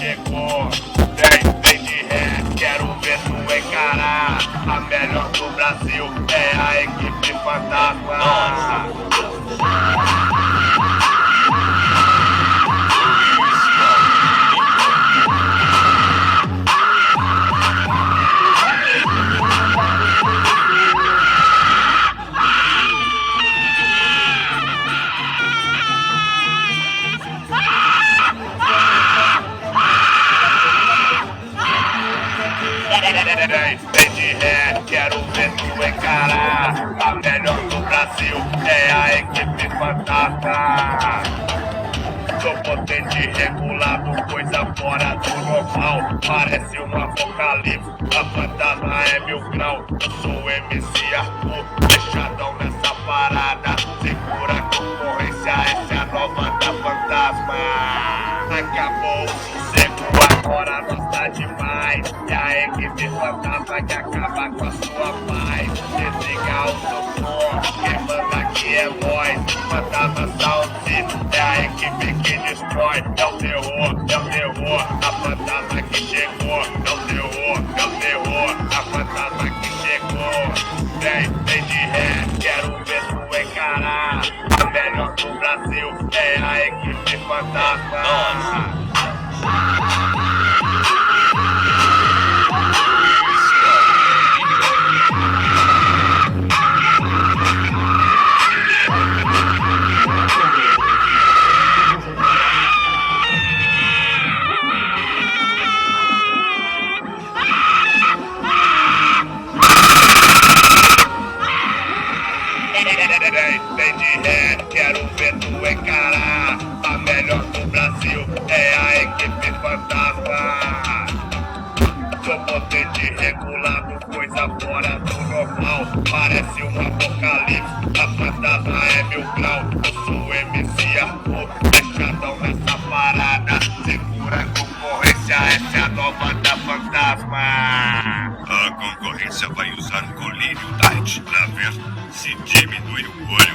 chegou. Vem de ré, quero ver tu encarar. A melhor do Brasil é a equipe fantasma. Nossa. Vem de ré, quero ver tu encarar. A melhor do Brasil é a equipe fantasma. Sou potente, regulado, coisa fora do normal. Parece um apocalipse, a fantasma é 1000 grau. Eu sou MC Arthur, fechadão nessa parada. Segura a concorrência, essa é a nova da fantasma. Acabou o sossego, agora nós tá demais. E a equipe fantasma que acaba com a sua paz. Desligar o seu som, quem manda aqui é nós. Fantasma Sound é a equipe que destrói. É o terror, a fantasma que chegou. É o terror, a fantasma que chegou. Vem de ré, quero ver tu encarar. A melhor do Brasil é a equipe fantasma. Nossa. Vem de ré, quero ver tu encarar. A melhor do Brasil é a equipe fantasma. Sou potente, regulado, coisa fora do normal. Parece um apocalipse, a fantasma é 1000 grau. Eu sou MC Arthur, fechadão nessa parada. Segura a concorrência, essa é a nova da fantasma. A concorrência vai usar colírio Tide pra ver se diminui o olho.